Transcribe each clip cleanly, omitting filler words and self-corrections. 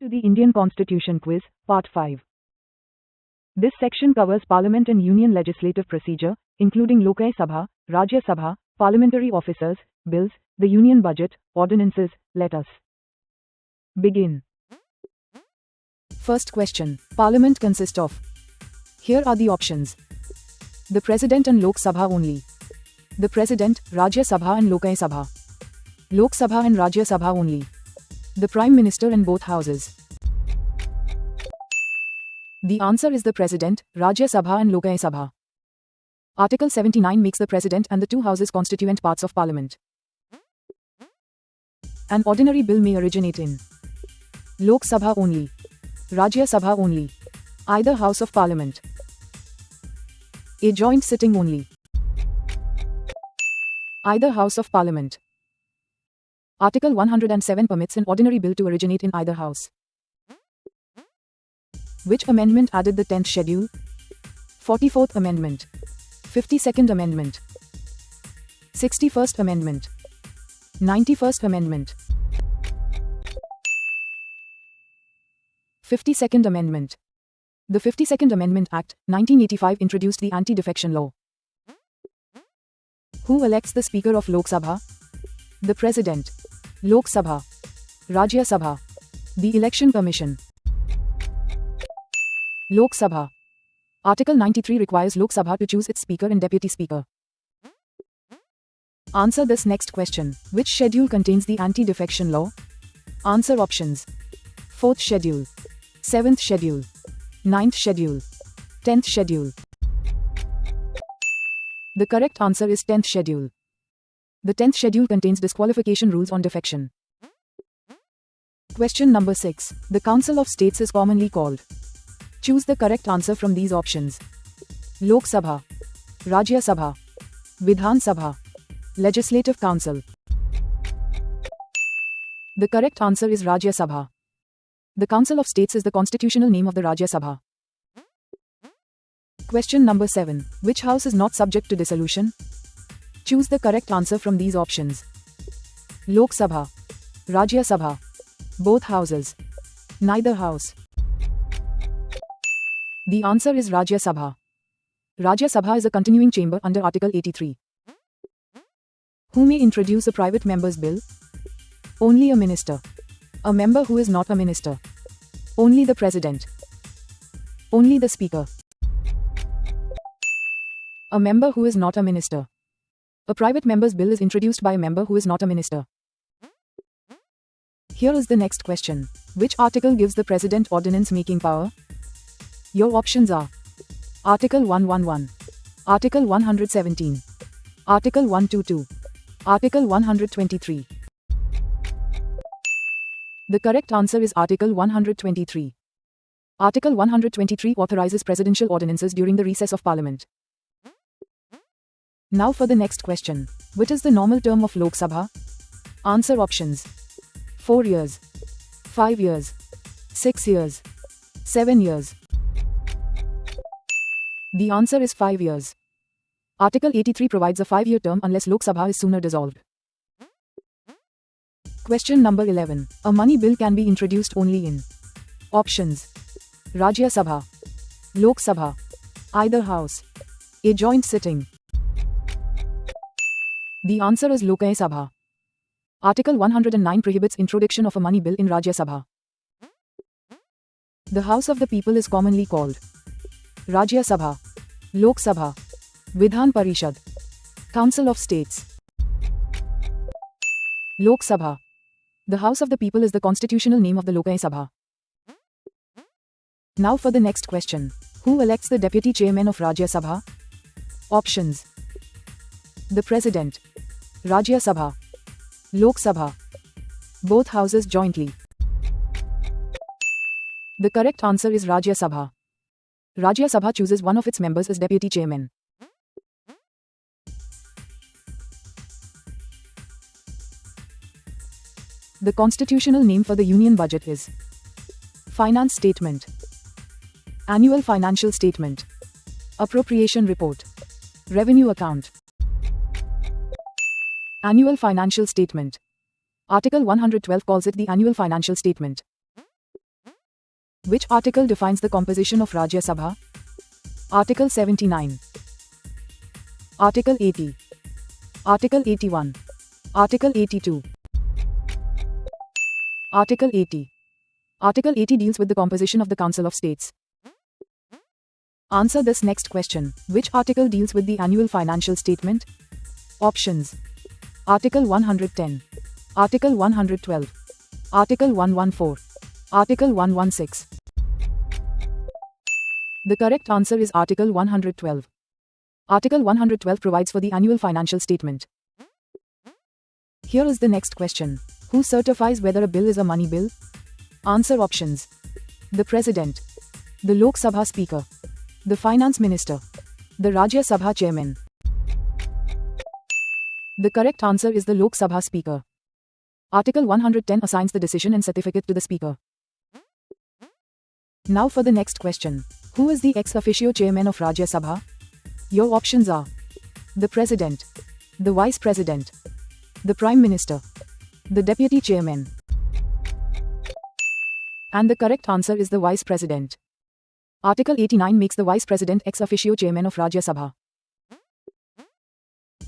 To the Indian Constitution Quiz, Part 5. This section covers Parliament and Union legislative procedure, including Lok Sabha, Rajya Sabha, parliamentary officers, bills, the Union budget, ordinances. Let us begin. First question. Parliament consists of. Here are the options. The President and Lok Sabha only. The President, Rajya Sabha and Lok Sabha. Lok Sabha and Rajya Sabha only. The Prime Minister and both houses. The answer is the President, Rajya Sabha and Lok Sabha. Article 79 makes the President and the two houses constituent parts of Parliament. An ordinary bill may originate in Lok Sabha only, Rajya Sabha only, either House of Parliament, a joint sitting only, either House of Parliament. Article 107 permits an ordinary bill to originate in either house. Which amendment added the 10th schedule? 44th Amendment, 52nd Amendment, 61st Amendment, 91st Amendment, 52nd Amendment. The 52nd Amendment Act, 1985 introduced the anti-defection law. Who elects the Speaker of Lok Sabha? The President. Lok Sabha. Rajya Sabha. The Election Commission. Lok Sabha. Article 93 requires Lok Sabha to choose its Speaker and Deputy Speaker. Answer this next question. Which schedule contains the anti-defection law? Answer options. 4th Schedule, 7th Schedule, 9th Schedule, 10th Schedule. The correct answer is 10th Schedule. The 10th Schedule contains disqualification rules on defection. Question number 6. The Council of States is commonly called. Choose the correct answer from these options. Lok Sabha, Rajya Sabha, Vidhan Sabha, Legislative Council. The correct answer is Rajya Sabha. The Council of States is the constitutional name of the Rajya Sabha. Question number 7. Which house is not subject to dissolution? Choose the correct answer from these options. Lok Sabha, Rajya Sabha, both houses, neither house. The answer is Rajya Sabha. Rajya Sabha is a continuing chamber under Article 83. Who may introduce a private member's bill? Only a minister. A member who is not a minister. Only the President. Only the Speaker. A member who is not a minister. A private member's bill is introduced by a member who is not a minister. Here is the next question. Which article gives the President ordinance making power? Your options are Article 111, Article 117, Article 122, Article 123. The correct answer is Article 123. Article 123 authorizes presidential ordinances during the recess of Parliament. Now for the next question. What is the normal term of Lok Sabha? Answer options. 4 years, 5 years, 6 years, 7 years. The answer is 5 years. Article 83 provides a 5-year term unless Lok Sabha is sooner dissolved. Question number 11. A money bill can be introduced only in. Options. Rajya Sabha, Lok Sabha, either house, a joint sitting. The answer is Lok Sabha. Article 109 prohibits introduction of a money bill in Rajya Sabha. The House of the People is commonly called Rajya Sabha, Lok Sabha, Vidhan Parishad, Council of States. Lok Sabha. The House of the People is the constitutional name of the Lok Sabha. Now for the next question. Who elects the Deputy Chairman of Rajya Sabha? Options. The President, Rajya Sabha, Lok Sabha, both houses jointly. The correct answer is Rajya Sabha. Rajya Sabha chooses one of its members as Deputy Chairman. The constitutional name for the Union budget is Finance Statement, Annual Financial Statement, Appropriation Report, Revenue Account. Annual Financial Statement. Article 112 calls it the Annual Financial Statement. Which article defines the composition of Rajya Sabha? Article 79. Article 80. Article 81. Article 82. Article 80. Article 80 deals with the composition of the Council of States. Answer this next question. Which article deals with the annual financial statement? Options. Article 110. Article 112. Article 114. Article 116. The correct answer is Article 112. Article 112 provides for the annual financial statement. Here is the next question. Who certifies whether a bill is a money bill? Answer options. The President. The Lok Sabha Speaker. The Finance Minister. The Rajya Sabha Chairman. The correct answer is the Lok Sabha Speaker. Article 110 assigns the decision and certificate to the Speaker. Now for the next question. Who is the ex officio chairman of Rajya Sabha? Your options are the President, the Vice President, the Prime Minister, the Deputy Chairman. And the correct answer is the Vice President. Article 89 makes the Vice President ex officio chairman of Rajya Sabha.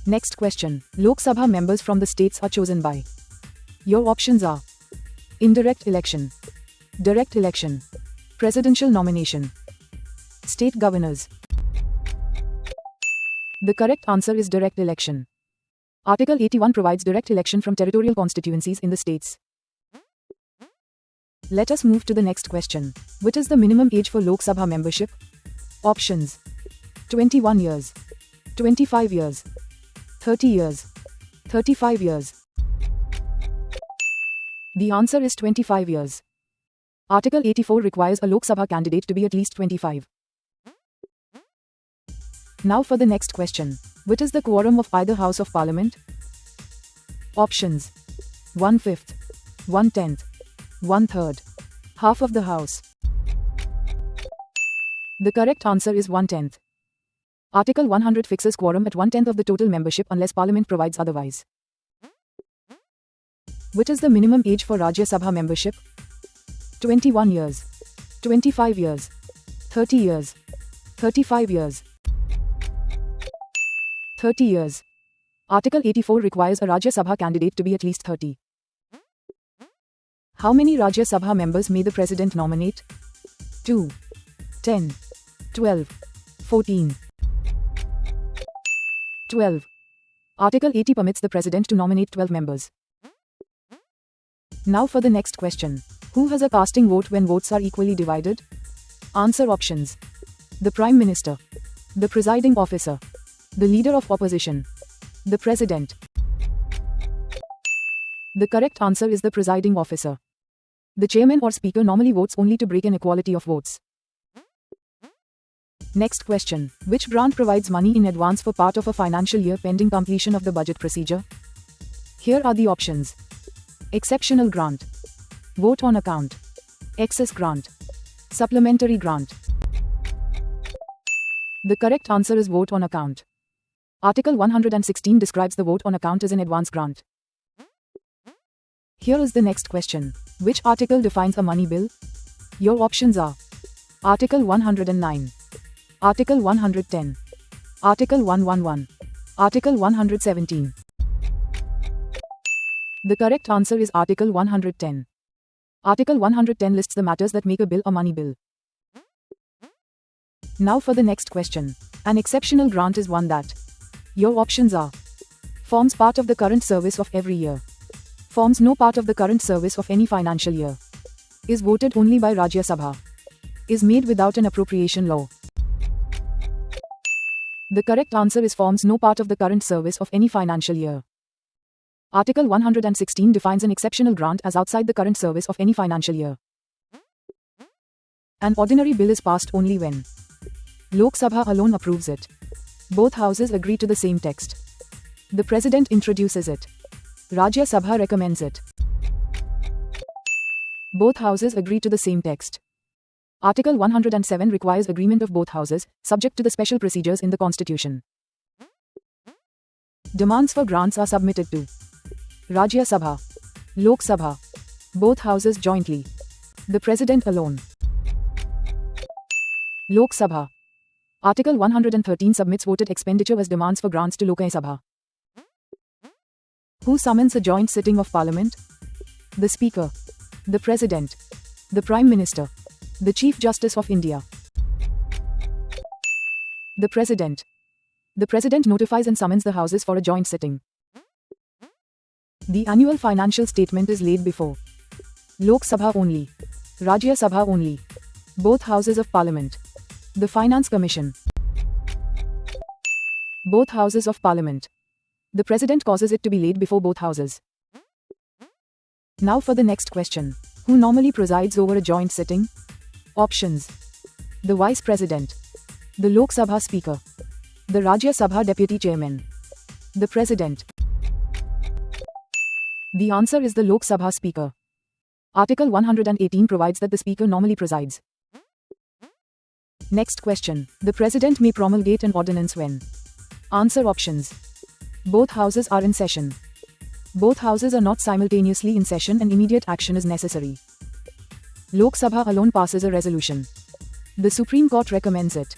Next question. Lok Sabha members from the states are chosen by. Your options are indirect election, direct election, presidential nomination, state governors. The correct answer is direct election. Article 81 provides direct election from territorial constituencies in the states. Let us move to the next question. What is the minimum age for Lok Sabha membership? Options. 21 years, 25 years, 30 years, 35 years. The answer is 25 years. Article 84 requires a Lok Sabha candidate to be at least 25. Now for the next question. What is the quorum of either House of Parliament? Options. 1/5, 1/10, 1/3, half of the House. The correct answer is 1/10. Article 100 fixes quorum at 1/10 of the total membership unless Parliament provides otherwise. What is the minimum age for Rajya Sabha membership? 21 years, 25 years, 30 years, 35 years. 30 years. Article 84 requires a Rajya Sabha candidate to be at least 30. How many Rajya Sabha members may the President nominate? 2, 10, 12, 14. 12. Article 80 permits the President to nominate 12 members. Now for the next question. Who has a casting vote when votes are equally divided? Answer options. The Prime Minister, the Presiding Officer, the Leader of Opposition, the President. The correct answer is the Presiding Officer. The Chairman or Speaker normally votes only to break an equality of votes. Next question. Which grant provides money in advance for part of a financial year pending completion of the budget procedure? Here are the options. Exceptional grant, vote on account, excess grant, supplementary grant. The correct answer is vote on account. Article 116 describes the vote on account as an advance grant. Here is the next question. Which article defines a money bill? Your options are Article 109, Article 110, Article 111, Article 117. The correct answer is Article 110. Article 110 lists the matters that make a bill a money bill. Now for the next question. An exceptional grant is one that. Your options are forms part of the current service of every year, forms no part of the current service of any financial year, is voted only by Rajya Sabha, is made without an appropriation law. The correct answer is forms no part of the current service of any financial year. Article 116 defines an exceptional grant as outside the current service of any financial year. An ordinary bill is passed only when Lok Sabha alone approves it, both houses agree to the same text, the President introduces it, Rajya Sabha recommends it, both houses agree to the same text. Article 107 requires agreement of both houses, subject to the special procedures in the Constitution. Demands for grants are submitted to Rajya Sabha, Lok Sabha, both houses jointly, the President alone. Lok Sabha. Article 113 submits voted expenditure as demands for grants to Lok Sabha. Who summons a joint sitting of Parliament? The Speaker, the President, the Prime Minister, the Chief Justice of India. The President. The President notifies and summons the Houses for a joint sitting. The annual financial statement is laid before Lok Sabha only, Rajya Sabha only, both Houses of Parliament, the Finance Commission, both Houses of Parliament. The President causes it to be laid before both Houses. Now for the next question. Who normally presides over a joint sitting? Options. The Vice President, the Lok Sabha Speaker, the Rajya Sabha Deputy Chairman, the President. The answer is the Lok Sabha Speaker. Article 118 provides that the Speaker normally presides. Next question. The President may promulgate an ordinance when? Answer options. Both Houses are in session. Both Houses are not simultaneously in session and immediate action is necessary. Lok Sabha alone passes a resolution. The Supreme Court recommends it.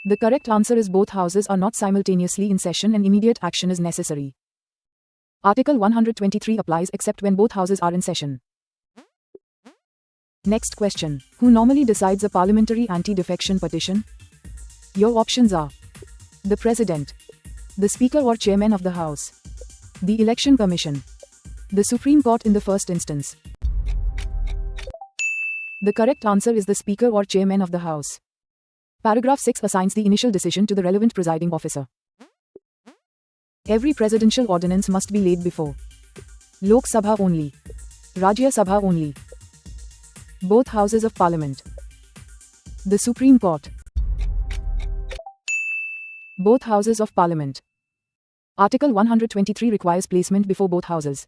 The correct answer is both Houses are not simultaneously in session and immediate action is necessary. Article 123 applies except when both Houses are in session. Next question. Who normally decides a parliamentary anti-defection petition? Your options are the President, the Speaker or Chairman of the House, the Election Commission, the Supreme Court in the first instance. The correct answer is the Speaker or Chairman of the House. Paragraph 6 assigns the initial decision to the relevant presiding officer. Every presidential ordinance must be laid before Lok Sabha only, Rajya Sabha only, both Houses of Parliament, the Supreme Court, both Houses of Parliament. Article 123 requires placement before both Houses.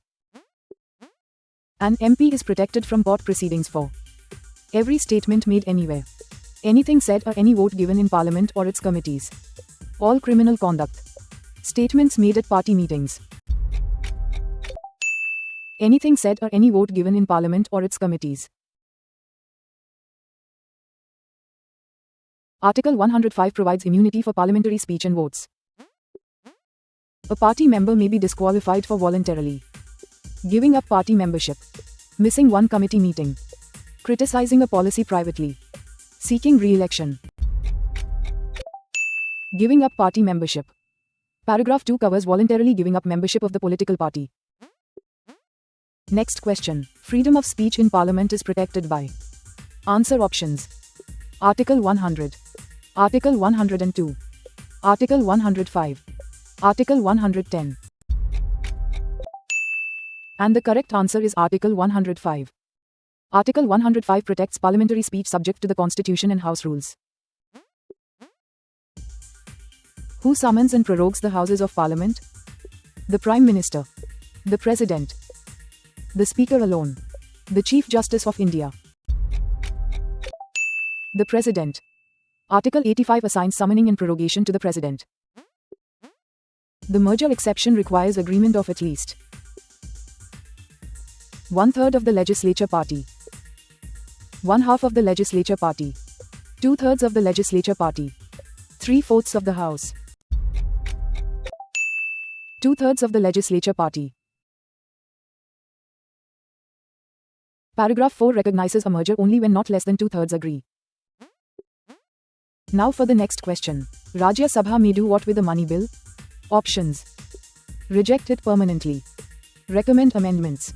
An MP is protected from court proceedings for every statement made anywhere, anything said or any vote given in Parliament or its committees, all criminal conduct, statements made at party meetings, anything said or any vote given in Parliament or its committees. Article 105 provides immunity for parliamentary speech and votes. A party member may be disqualified for voluntarily giving up party membership, missing one committee meeting, criticizing a policy privately, seeking re-election, giving up party membership. Paragraph 2 covers voluntarily giving up membership of the political party. Next question. Freedom of speech in Parliament is protected by. Answer options. Article 100, Article 102, Article 105, Article 110. And the correct answer is Article 105. Article 105 protects parliamentary speech subject to the Constitution and House rules. Who summons and prorogues the Houses of Parliament? The Prime Minister, the President, the Speaker alone, the Chief Justice of India, the President. Article 85 assigns summoning and prorogation to the President. The merger exception requires agreement of at least 1/3 of the legislature party, 1/2 of the legislature party, 2/3 of the legislature party, 3/4 of the House, 2/3 of the legislature party. Paragraph 4 recognizes a merger only when not less than 2/3 agree. Now for the next question. Rajya Sabha may do what with the money bill? Options. Reject it permanently. Recommend amendments.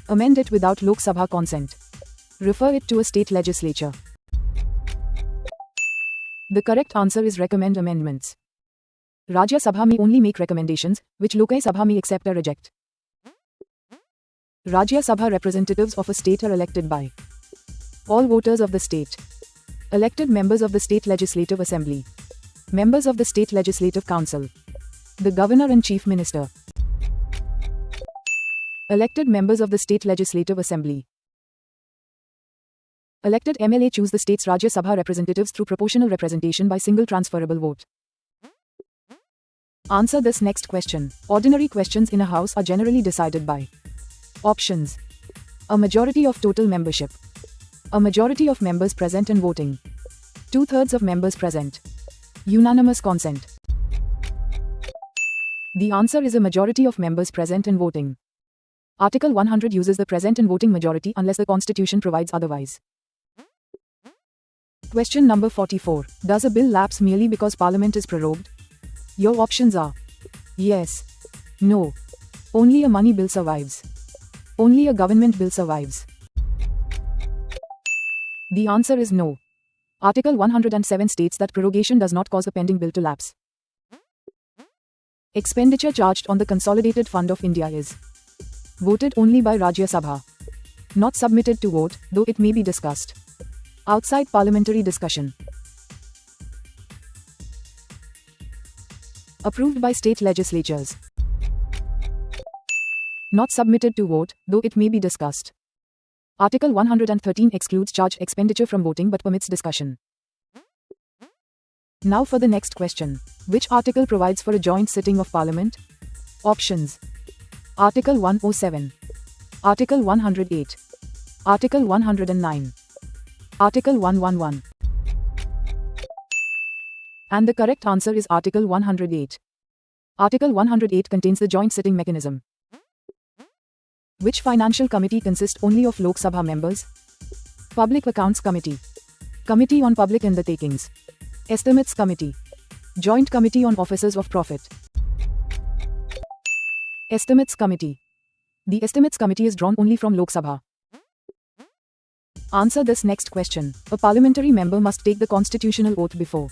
Amend it without Lok Sabha consent. Refer it to a state legislature. The correct answer is recommend amendments. Rajya Sabha may only make recommendations, which Lok Sabha may accept or reject. Rajya Sabha representatives of a state are elected by all voters of the state. Elected members of the State Legislative Assembly, members of the State Legislative Council, the Governor and Chief Minister. Elected members of the State Legislative Assembly. Elected MLA choose the state's Rajya Sabha representatives through proportional representation by single transferable vote. Answer this next question. Ordinary questions in a house are generally decided by. Options. A majority of total membership. A majority of members present and voting. 2/3 of members present. Unanimous consent. The answer is a majority of members present and voting. Article 100 uses the present and voting majority unless the Constitution provides otherwise. Question number 44. Does a bill lapse merely because Parliament is prorogued? Your options are yes, no, only a money bill survives, only a government bill survives. The answer is no. Article 107 states that prorogation does not cause a pending bill to lapse. Expenditure charged on the Consolidated Fund of India is voted only by Rajya Sabha. Not submitted to vote, though it may be discussed. Outside parliamentary discussion. Approved by state legislatures. Not submitted to vote, though it may be discussed. Article 113 excludes charged expenditure from voting but permits discussion. Now for the next question. Which article provides for a joint sitting of Parliament? Options. Article 107. Article 108. Article 109. Article 111. And the correct answer is Article 108. Article 108 contains the joint sitting mechanism. Which financial committee consists only of Lok Sabha members? Public Accounts Committee. Committee on Public Undertakings. Estimates Committee. Joint Committee on Officers of Profit. Estimates Committee. The Estimates Committee is drawn only from Lok Sabha. Answer this next question. A parliamentary member must take the constitutional oath before.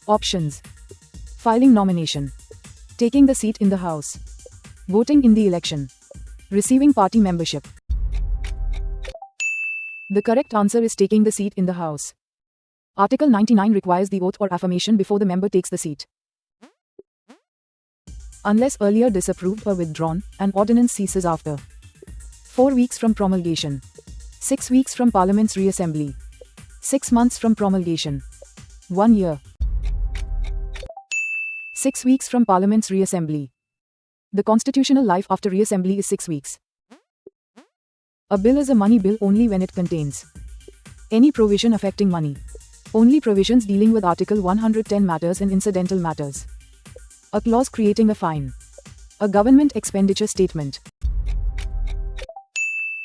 Options. Filing nomination. Taking the seat in the House. Voting in the election. Receiving party membership. The correct answer is taking the seat in the House. Article 99 requires the oath or affirmation before the member takes the seat. Unless earlier disapproved or withdrawn, an ordinance ceases after 4 weeks from promulgation, 6 weeks from Parliament's reassembly, 6 months from promulgation, 1 year, 6 weeks from Parliament's reassembly. The constitutional life after reassembly is 6 weeks. A bill is a money bill only when it contains any provision affecting money. Only provisions dealing with Article 110 matters and incidental matters. A clause creating a fine. A government expenditure statement.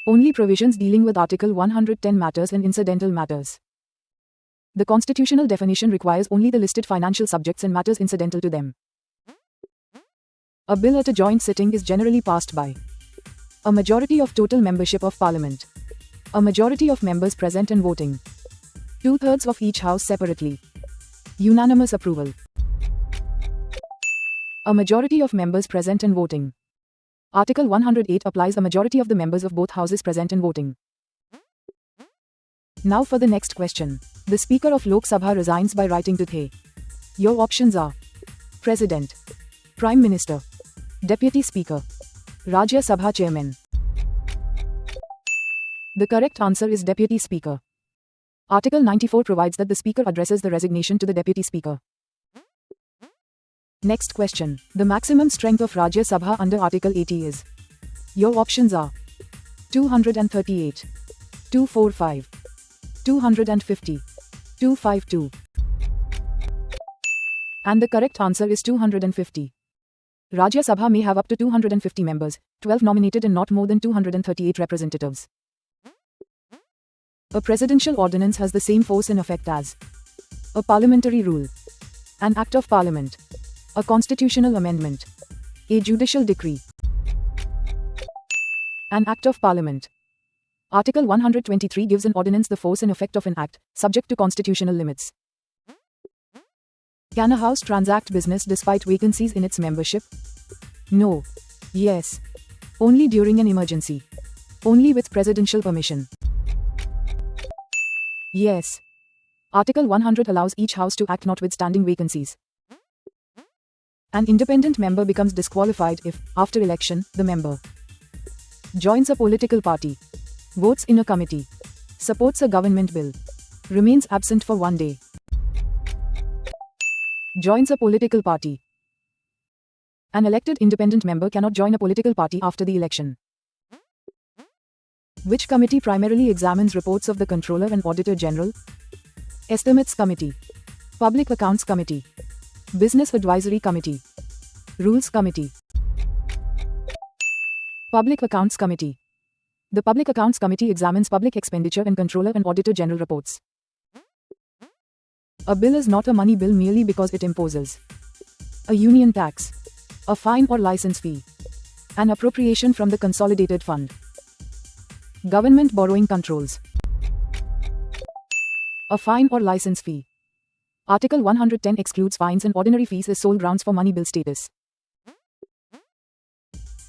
Only provisions dealing with Article 110 matters and incidental matters. The constitutional definition requires only the listed financial subjects and matters incidental to them. A bill at a joint sitting is generally passed by a majority of total membership of Parliament. A majority of members present and voting. 2/3 of each house separately. Unanimous approval. A majority of members present and voting. Article 108 applies a majority of the members of both houses present and voting. Now for the next question. The Speaker of Lok Sabha resigns by writing to The. Your options are President, Prime Minister, Deputy Speaker, Rajya Sabha Chairman. The correct answer is Deputy Speaker. Article 94 provides that the Speaker addresses the resignation to the Deputy Speaker. Next question. The maximum strength of Rajya Sabha under Article 80 is. Your options are 238, 245, 250, 252. And the correct answer is 250. Rajya Sabha may have up to 250 members, 12 nominated and not more than 238 representatives. A presidential ordinance has the same force and effect as a parliamentary rule, an act of parliament, a constitutional amendment, a judicial decree, an act of parliament. Article 123 gives an ordinance the force and effect of an act, subject to constitutional limits. Can a house transact business despite vacancies in its membership? No. Yes. Only during an emergency. Only with presidential permission. Yes. Article 100 allows each house to act notwithstanding vacancies. An independent member becomes disqualified if, after election, the member joins a political party, votes in a committee, supports a government bill, remains absent for 1 day, joins a political party. An elected independent member cannot join a political party after the election. Which committee primarily examines reports of the Controller and Auditor General? Estimates Committee, Public Accounts Committee, Business Advisory Committee, Rules Committee. Public Accounts Committee. The Public Accounts Committee examines public expenditure and Controller and Auditor General reports. A bill is not a money bill merely because it imposes a union tax, a fine or license fee, an appropriation from the consolidated fund. Government borrowing controls. A fine or license fee. Article 110 excludes fines and ordinary fees as sole grounds for money bill status.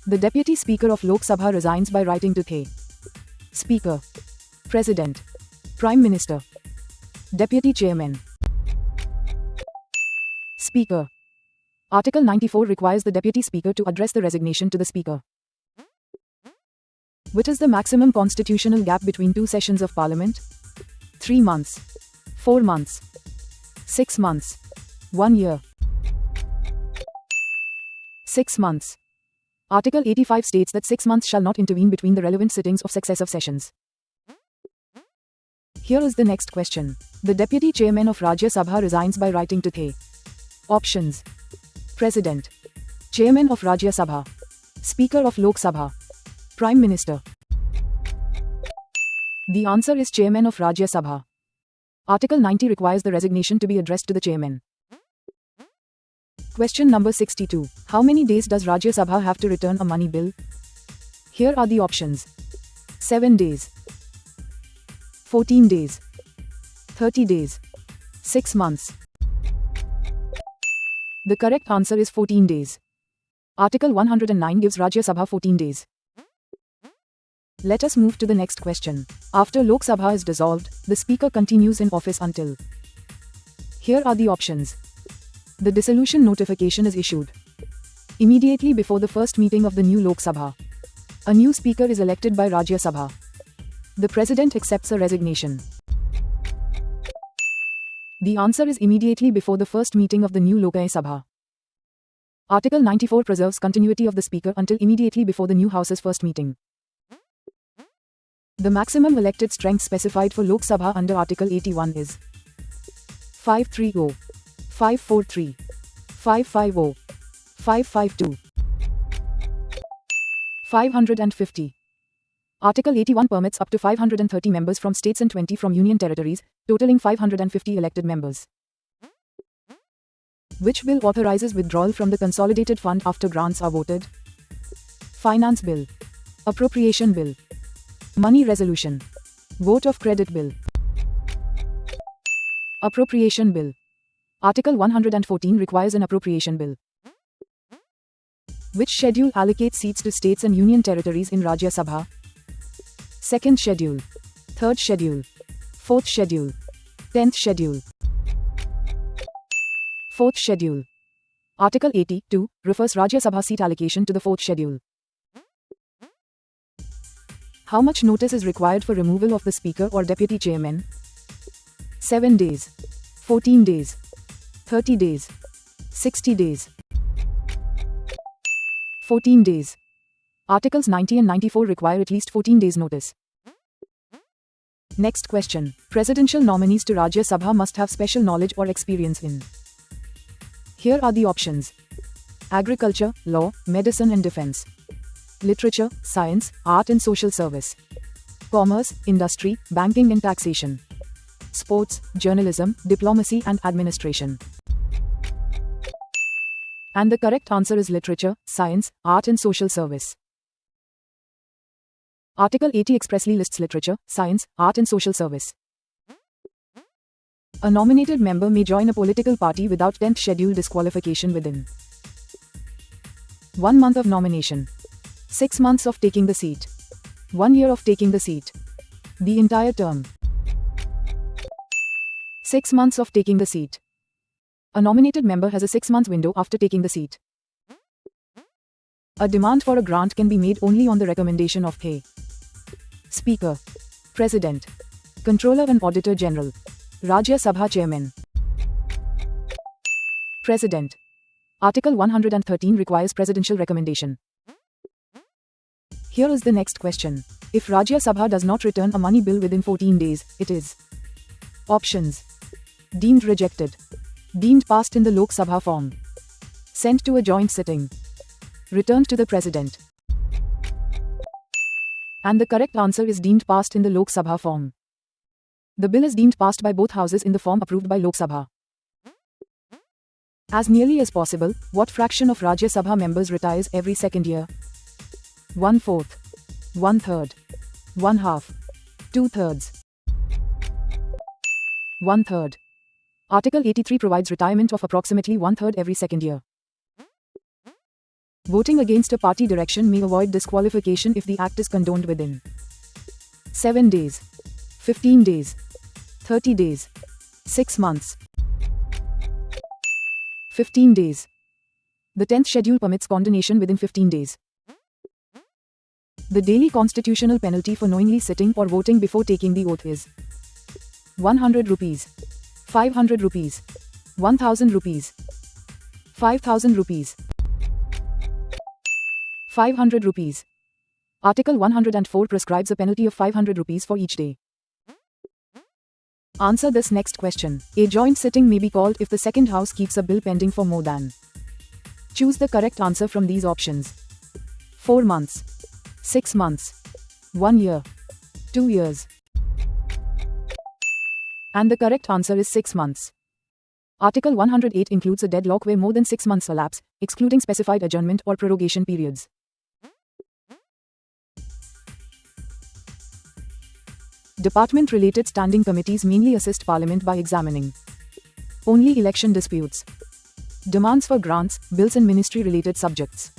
The Deputy Speaker of Lok Sabha resigns by writing to the Speaker, President, Prime Minister, Deputy Chairman. Speaker. Article 94 requires the Deputy Speaker to address the resignation to the Speaker. What is the maximum constitutional gap between two sessions of Parliament? 3 months, 4 months, 6 months, 1 year. 6 months. Article 85 states that 6 months shall not intervene between the relevant sittings of successive sessions. Here is the next question. The Deputy Chairman of Rajya Sabha resigns by writing to the options: President, Chairman of Rajya Sabha, Speaker of Lok Sabha, Prime Minister. The answer is Chairman of Rajya Sabha. Article 90 requires the resignation to be addressed to the Chairman. Question number 62. How many days does Rajya Sabha have to return a money bill? Here are the options: 7 days, 14 days, 30 days, 6 months. The correct answer is 14 days. Article 109 gives Rajya Sabha 14 days. Let us move to the next question. After Lok Sabha is dissolved, the Speaker continues in office until. Here are the options. The dissolution notification is issued immediately before the first meeting of the new Lok Sabha. A new Speaker is elected by Rajya Sabha. The President accepts a resignation. The answer is immediately before the first meeting of the new Lok Sabha. Article 94 preserves continuity of the Speaker until immediately before the new House's first meeting. The maximum elected strength specified for Lok Sabha under Article 81 is 530, 543, 550, 552, 550. Article 81 permits up to 530 members from states and 20 from union territories, totaling 550 elected members. Which bill authorizes withdrawal from the consolidated fund after grants are voted? Finance Bill, Appropriation Bill, Money Resolution, Vote of Credit Bill. Appropriation Bill. Article 114 requires an appropriation bill. Which schedule allocates seats to states and union territories in Rajya Sabha? Second Schedule, Third Schedule, Fourth Schedule, 10th Schedule. Fourth Schedule. Article 82 refers Rajya Sabha seat allocation to the Fourth Schedule. How much notice is required for removal of the Speaker or Deputy Chairman? 7 days, 14 days, 30 days, 60 days. 14 days. Articles 90 and 94 require at least 14 days notice. Next question. Presidential nominees to Rajya Sabha must have special knowledge or experience in. Here are the options: agriculture, law, medicine and defense, literature, science, art and social service, commerce, industry, banking and taxation, sports, journalism, diplomacy and administration. And the correct answer is literature, science, art and social service. Article 80 expressly lists literature, science, art and social service. A nominated member may join a political party without 10th schedule disqualification within 1 month of nomination, 6 months of taking the seat, 1 year of taking the seat, the entire term. 6 months of taking the seat. A nominated member has a 6-month window after taking the seat. A demand for a grant can be made only on the recommendation of the Speaker, President, Controller and Auditor General, Rajya Sabha Chairman. President. Article 113 requires presidential recommendation. Here is the next question. If Rajya Sabha does not return a money bill within 14 days, it is options: deemed rejected, deemed passed in the Lok Sabha form, sent to a joint sitting, returned to the President. And the correct answer is deemed passed in the Lok Sabha form. The bill is deemed passed by both houses in the form approved by Lok Sabha. As nearly as possible, what fraction of Rajya Sabha members retires every second year? 1/4, 1/3, 1/2, 2/3. 1/3. Article 83 provides retirement of approximately 1/3 every second year. Voting against a party direction may avoid disqualification if the act is condoned within 7 days, 15 days, 30 days, 6 months, 15 days. The 10th schedule permits condonation within 15 days. The daily constitutional penalty for knowingly sitting or voting before taking the oath is 100 rupees, 500 rupees, 1000 rupees, 5000 rupees, 500 rupees. Article 104 prescribes a penalty of 500 rupees for each day. Answer this next question. A joint sitting may be called if the second house keeps a bill pending for more than. Choose the correct answer from these options: 4 months, 6 months, 1 year, 2 years. And the correct answer is 6 months. Article 108 includes a deadlock where more than 6 months elapse, excluding specified adjournment or prorogation periods. Department-related standing committees mainly assist Parliament by examining only election disputes, demands for grants, bills and ministry-related subjects,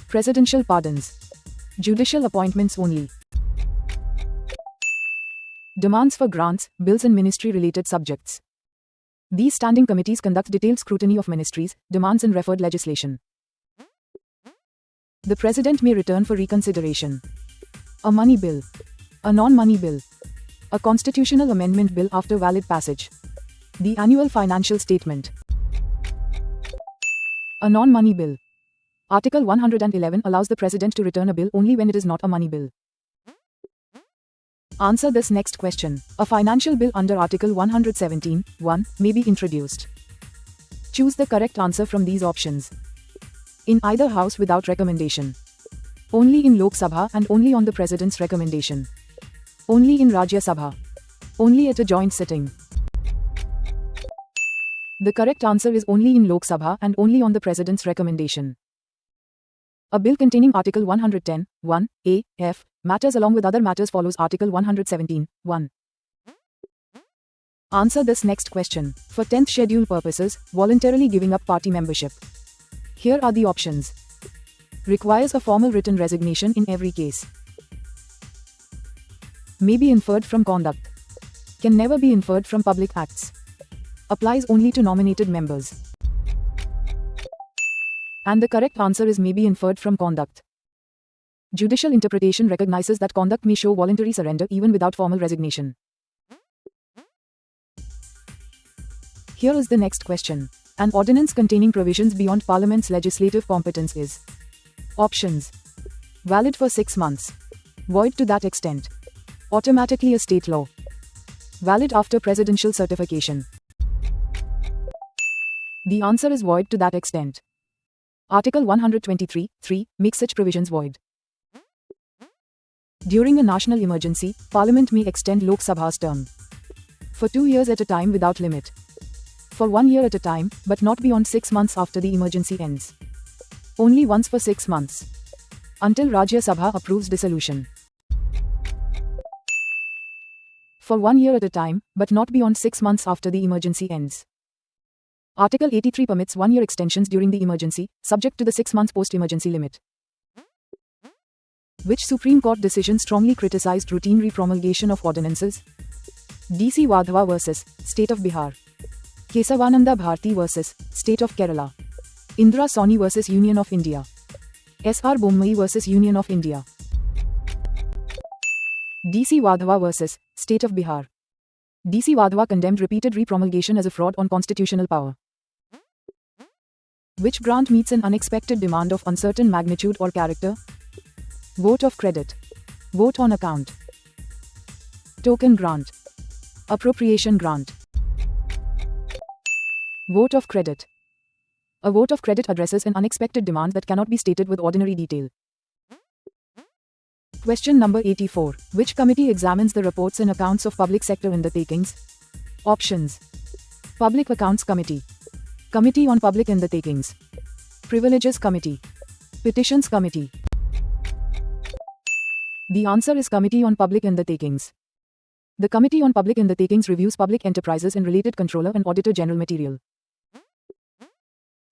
presidential pardons, judicial appointments only. Demands for grants, bills and ministry-related subjects. These standing committees conduct detailed scrutiny of ministries, demands and referred legislation. The President may return for reconsideration a money bill, a non-money bill, a constitutional amendment bill after valid passage, the annual financial statement, a non-money bill. Article 111 allows the President to return a bill only when it is not a money bill. Answer this next question. A financial bill under Article 117(1) may be introduced. Choose the correct answer from these options. In either house without recommendation. Only in Lok Sabha and only on the President's recommendation. Only in Rajya Sabha. Only at a joint sitting. The correct answer is only in Lok Sabha and only on the President's recommendation. A bill containing Article 110(1) (a)(f) matters along with other matters follows Article 117(1). Answer this next question. For 10th schedule purposes, voluntarily giving up party membership. Here are the options. Requires a formal written resignation in every case. May be inferred from conduct. Can never be inferred from public acts. Applies only to nominated members. And the correct answer is may be inferred from conduct. Judicial interpretation recognizes that conduct may show voluntary surrender even without formal resignation. Here is the next question. An ordinance containing provisions beyond Parliament's legislative competence is: options: valid for 6 months, void to that extent, automatically a state law, valid after presidential certification. The answer is void to that extent. Article 123(3) makes such provisions void. During a national emergency, Parliament may extend Lok Sabha's term for 2 years at a time without limit, for 1 year at a time, but not beyond 6 months after the emergency ends. Only once for 6 months, until Rajya Sabha approves dissolution. For 1 year at a time, but not beyond 6 months after the emergency ends. Article 83 permits 1-year extensions during the emergency, subject to the 6 months post-emergency limit. Which Supreme Court decision strongly criticized routine re-promulgation of ordinances? D.C. Wadhwa vs. State of Bihar. Kesavananda Bharti vs. State of Kerala. Indra Sawhney vs. Union of India. S.R. Bommai vs. Union of India. D.C. Wadhwa vs. State of Bihar. D.C. Wadhwa condemned repeated re-promulgation as a fraud on constitutional power. Which grant meets an unexpected demand of uncertain magnitude or character? Vote of credit, Vote on account. Token grant. Appropriation grant. Vote of credit. A vote of credit addresses an unexpected demand that cannot be stated with ordinary detail. Question number 84. Which committee examines the reports and accounts of public sector undertakings? Options. Public Accounts Committee. Committee on Public Undertakings. Privileges Committee. Petitions Committee. The answer is Committee on Public Undertakings. The Committee on Public Undertakings reviews public enterprises and related Controller and Auditor General material.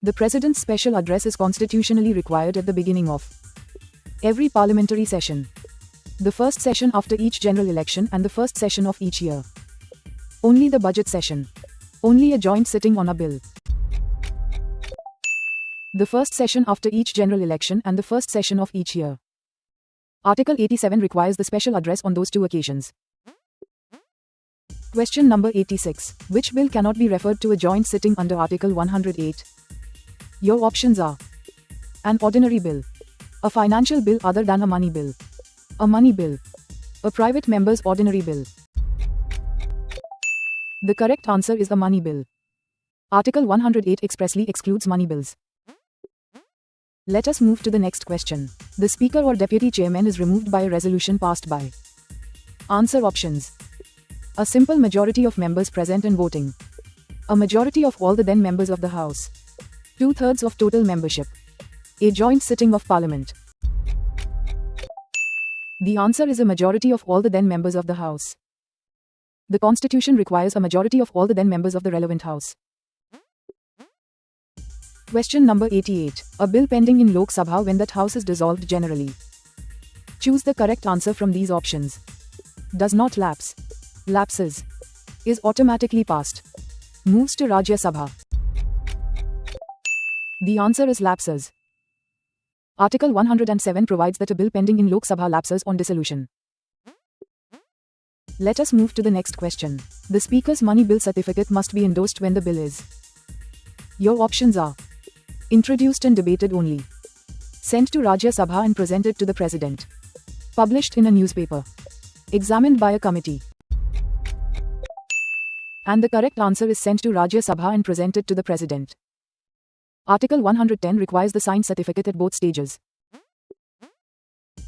The President's special address is constitutionally required at the beginning of every parliamentary session, the first session after each general election and the first session of each year. Only the budget session. Only a joint sitting on a bill. The first session after each general election and the first session of each year. Article 87 requires the special address on those two occasions. Question number 86. Which bill cannot be referred to a joint sitting under Article 108? Your options are: an ordinary bill, a financial bill other than a money bill, a money bill, a private member's ordinary bill. The correct answer is the money bill. Article 108 expressly excludes money bills. Let us move to the next question. The Speaker or Deputy Chairman is removed by a resolution passed by. Answer options. A simple majority of members present and voting. A majority of all the then members of the House. 2/3 of total membership. A joint sitting of Parliament. The answer is a majority of all the then members of the House. The Constitution requires a majority of all the then members of the relevant House. Question number 88. A bill pending in Lok Sabha when that House is dissolved generally. Choose the correct answer from these options. Does not lapse. Lapses. Is automatically passed. Moves to Rajya Sabha. The answer is lapses. Article 107 provides that a bill pending in Lok Sabha lapses on dissolution. Let us move to the next question. The Speaker's money bill certificate must be endorsed when the bill is. Your options are: introduced and debated only, sent to Rajya Sabha and presented to the President, published in a newspaper, examined by a committee. And the correct answer is sent to Rajya Sabha and presented to the President. Article 110 requires the signed certificate at both stages.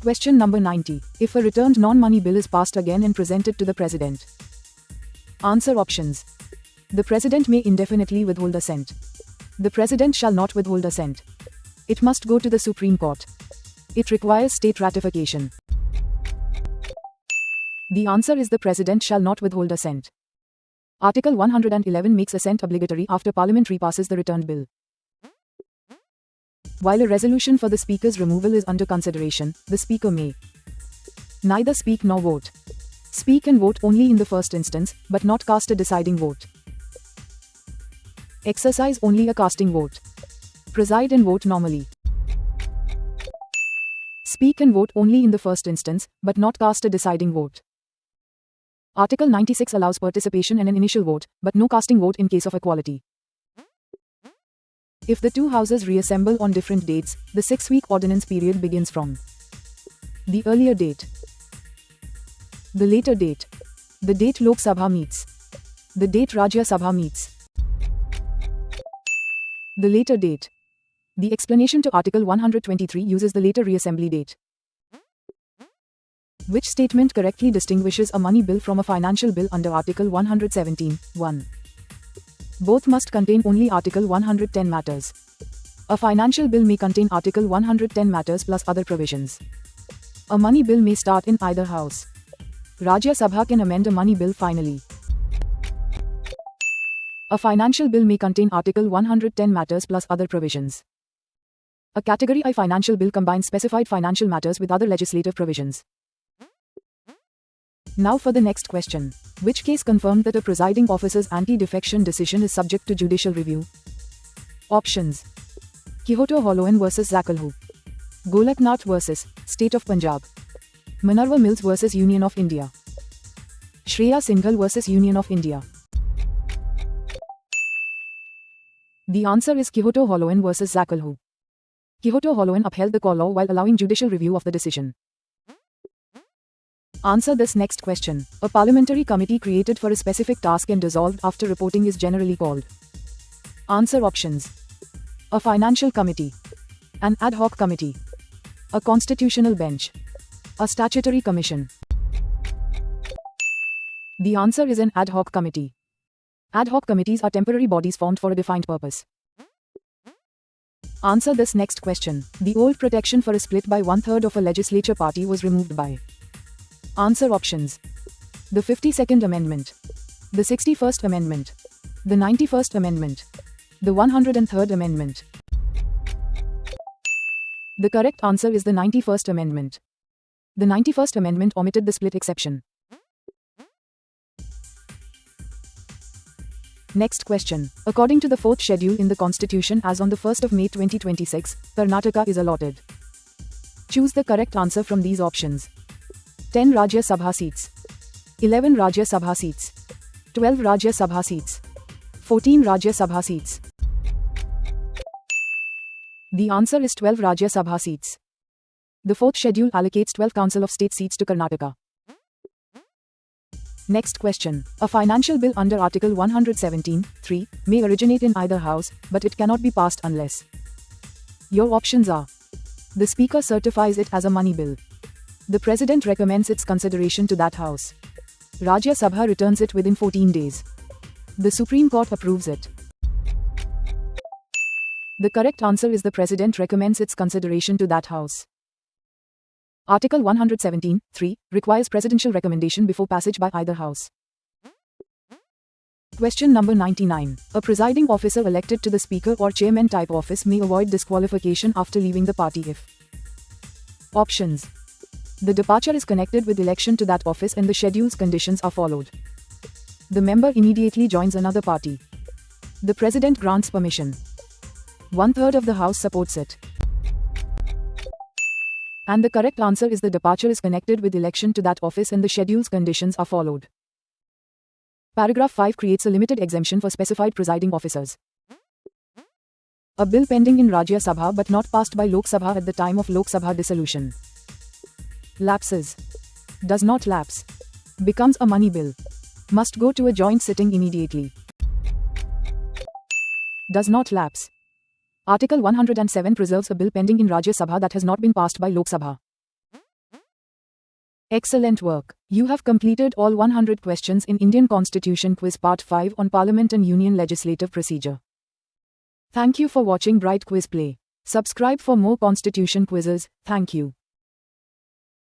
Question number 90. If a returned non-money bill is passed again and presented to the President. Answer options. The President may indefinitely withhold assent. The President shall not withhold assent. It must go to the Supreme Court. It requires state ratification. The answer is the President shall not withhold assent. Article 111 makes assent obligatory after Parliament repasses the returned bill. While a resolution for the Speaker's removal is under consideration, the Speaker may neither speak nor vote. Speak and vote only in the first instance, but not cast a deciding vote. Exercise only a casting vote. Preside and vote normally. Speak and vote only in the first instance, but not cast a deciding vote. Article 96 allows participation and an initial vote, but no casting vote in case of equality. If the two houses reassemble on different dates, the 6-week ordinance period begins from the earlier date, the later date, the date Lok Sabha meets, the date Rajya Sabha meets, the later date. The explanation to Article 123 uses the later reassembly date. Which statement correctly distinguishes a money bill from a financial bill under Article 117, 1? Both must contain only Article 110 matters. A financial bill may contain Article 110 matters plus other provisions. A money bill may start in either house. Rajya Sabha can amend a money bill finally. A financial bill may contain Article 110 matters plus other provisions. A Category I financial bill combines specified financial matters with other legislative provisions. Now for the next question. Which case confirmed that a presiding officer's anti-defection decision is subject to judicial review? Options. Kihoto Holohan vs Zakalhu, Golaknath vs State of Punjab, Minerva Mills vs Union of India, Shreya Singhal vs Union of India. The answer is Kihoto Holohan vs Zakalhu. Kihoto Holohan upheld the call law while allowing judicial review of the decision. Answer this next question. A parliamentary committee created for a specific task and dissolved after reporting is generally called. Answer options. A financial committee. An ad hoc committee. A constitutional bench. A statutory commission. The answer is an ad hoc committee. Ad hoc committees are temporary bodies formed for a defined purpose. Answer this next question. The old protection for a split by 1/3 of a legislature party was removed by. Answer options. The 52nd Amendment. The 61st Amendment. The 91st Amendment. The 103rd Amendment. The correct answer is the 91st Amendment. The 91st Amendment omitted the split exception. Next question. According to the 4th schedule in the Constitution as on the 1st of May 2026, Karnataka is allotted. Choose the correct answer from these options. 10 Rajya Sabha seats. 11 Rajya Sabha seats. 12 Rajya Sabha seats. 14 Rajya Sabha seats. The answer is 12 Rajya Sabha seats. The 4th schedule allocates 12 Council of State seats to Karnataka. Next question. A financial bill under Article 117(3) may originate in either house, but it cannot be passed unless. Your options are. The Speaker certifies it as a money bill. The President recommends its consideration to that house. Rajya Sabha returns it within 14 days. The Supreme Court approves it. The correct answer is the President recommends its consideration to that house. Article 117(3) requires presidential recommendation before passage by either house. Question number 99. A presiding officer elected to the Speaker or Chairman type office may avoid disqualification after leaving the party if. Options. The departure is connected with election to that office and the schedule's conditions are followed. The member immediately joins another party. The President grants permission. 1/3 of the House supports it. And the correct answer is the departure is connected with election to that office and the schedule's conditions are followed. Paragraph 5 creates a limited exemption for specified presiding officers. A bill pending in Rajya Sabha but not passed by Lok Sabha at the time of Lok Sabha dissolution. Lapses. Does not lapse. Becomes a money bill. Must go to a joint sitting immediately. Does not lapse. Article 107 preserves a bill pending in Rajya Sabha that has not been passed by Lok Sabha. Excellent work. You have completed all 100 questions in Indian Constitution Quiz Part 5 on Parliament and Union Legislative Procedure. Thank you for watching Bright Quiz Play. Subscribe for more Constitution quizzes. Thank you.